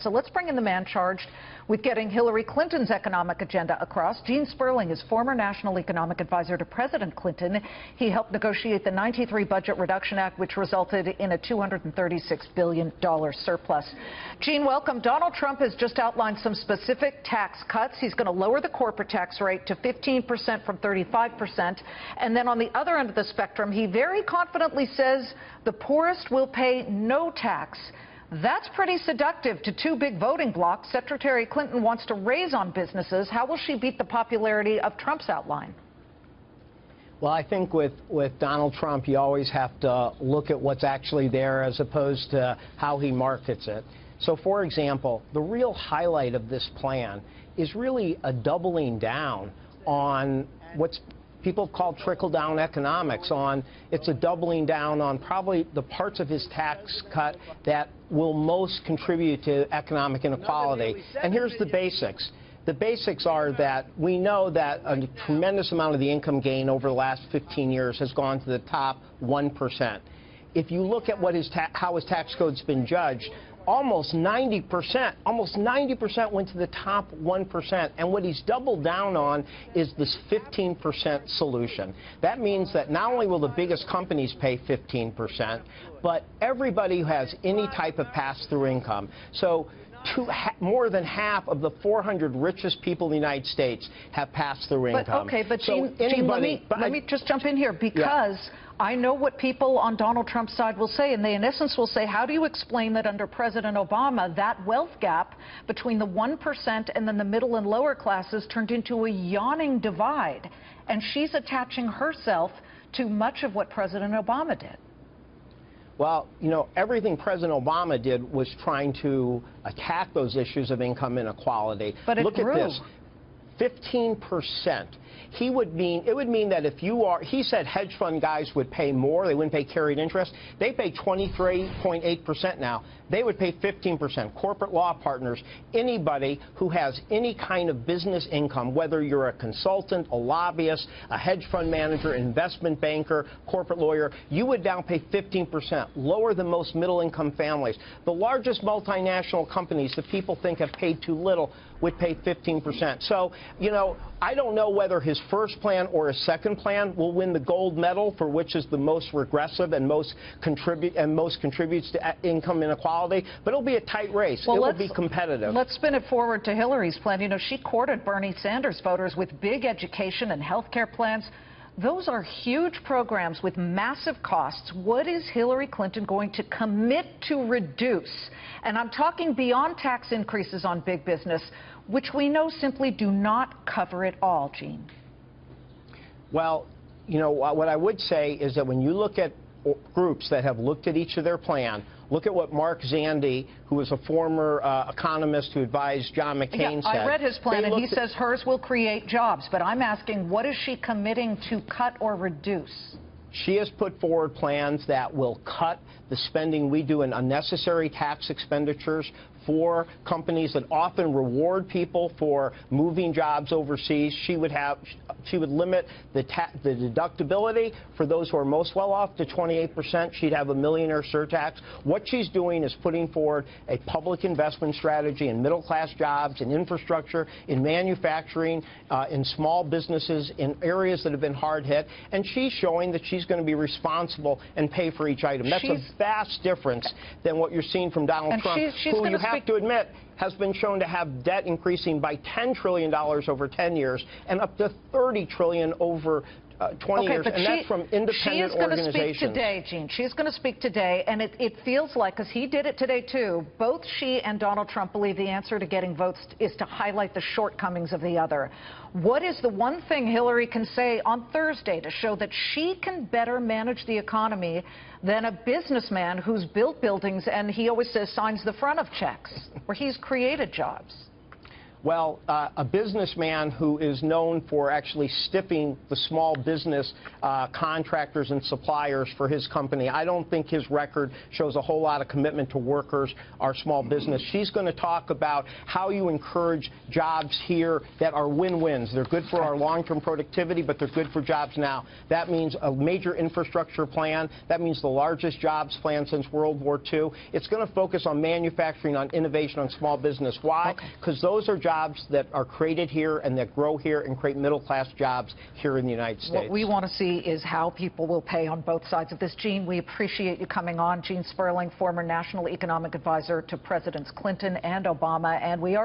So let's bring in the man charged with getting Hillary Clinton's economic agenda across. Gene Sperling is former national economic advisor to President Clinton. He helped negotiate the '93 Budget Reduction Act, which resulted in a $236 billion surplus. Gene, welcome. Donald Trump has just outlined some specific tax cuts. He's going to lower the corporate tax rate to 15% from 35%. And then on the other end of the spectrum, he very confidently says the poorest will pay no tax. That's pretty seductive to two big voting blocs. Secretary Clinton wants to raise on businesses. How will she beat the popularity of Trump's outline? Well, I think with Donald Trump, you always have to look at what's actually there as opposed to how he markets it. So, for example, the real highlight of this plan is really a doubling down on what's people call trickle-down economics. It's a doubling down on probably the parts of his tax cut that will most contribute to economic inequality. And here's the basics. The basics are that we know that a tremendous amount of the income gain over the last 15 years has gone to the top 1%. If you look at what how his tax code's been judged, almost 90% went to the top 1%. And what he's doubled down on is this 15% solution. That means that not only will the biggest companies pay 15%, but everybody who has any type of pass-through income. So more than half of the 400 richest people in the United States have pass-through income. But Gene, let me just jump in here because I know what people on Donald Trump's side will say, and they in essence will say, how do you explain that under President Obama, that wealth gap between the 1% and then the middle and lower classes turned into a yawning divide? And she's attaching herself to much of what President Obama did. Well, you know, everything President Obama did was trying to attack those issues of income inequality. But it grew. Look at this, 15%. It would mean that if you are, he said hedge fund guys would pay more, they wouldn't pay carried interest. They pay 23.8% now. They would pay 15%. Corporate law partners, anybody who has any kind of business income, whether you're a consultant, a lobbyist, a hedge fund manager, investment banker, corporate lawyer, you would now pay 15%, lower than most middle-income families. The largest multinational companies that people think have paid too little would pay 15%. So, you know, I don't know whether his first plan or his second plan will win the gold medal for which is the most regressive and most contributes to income inequality, but it'll be a tight race. Well, it will be competitive. Let's spin it forward to Hillary's plan. You know, she courted Bernie Sanders voters with big education and health care plans. Those are huge programs with massive costs. What is Hillary Clinton going to commit to reduce? And I'm talking beyond tax increases on big business, which we know simply do not cover it all, Gene. Well, you know, what I would say is that when you look at groups that have looked at each of their plan, look at what Mark Zandi, who was a former economist who advised John McCain, said. I read his plan, and he says hers will create jobs. But I'm asking, what is she committing to cut or reduce? She has put forward plans that will cut the spending we do in unnecessary tax expenditures for companies that often reward people for moving jobs overseas. She would limit the deductibility for those who are most well off to 28%. She'd have a millionaire surtax. What she's doing is putting forward a public investment strategy in middle-class jobs, in infrastructure, in manufacturing, in small businesses, in areas that have been hard hit. And she's showing that she's going to be responsible and pay for each item. That's a vast difference than what you're seeing from Donald Trump, who you have to admit has been shown to have debt increasing by $10 trillion over 10 years and up to $30 trillion over 20 years, and that's from independent organizations. She is going to speak today, Gene. She's going to speak today, and it feels like, because he did it today too, both she and Donald Trump believe the answer to getting votes is to highlight the shortcomings of the other. What is the one thing Hillary can say on Thursday to show that she can better manage the economy than a businessman who's built buildings and he always says signs the front of checks, where he's created jobs? Well, a businessman who is known for actually stiffing the small business contractors and suppliers for his company. I don't think his record shows a whole lot of commitment to workers or small business. She's going to talk about how you encourage jobs here that are win-wins. They're good for our long-term productivity, but they're good for jobs now. That means a major infrastructure plan. That means the largest jobs plan since World War II. It's going to focus on manufacturing, on innovation, on small business. Why? Because those are jobs that are created here and that grow here and create middle-class jobs here in the United States. What we want to see is how people will pay on both sides of this. Gene, we appreciate you coming on. Gene Sperling, former National Economic Advisor to Presidents Clinton and Obama, and we are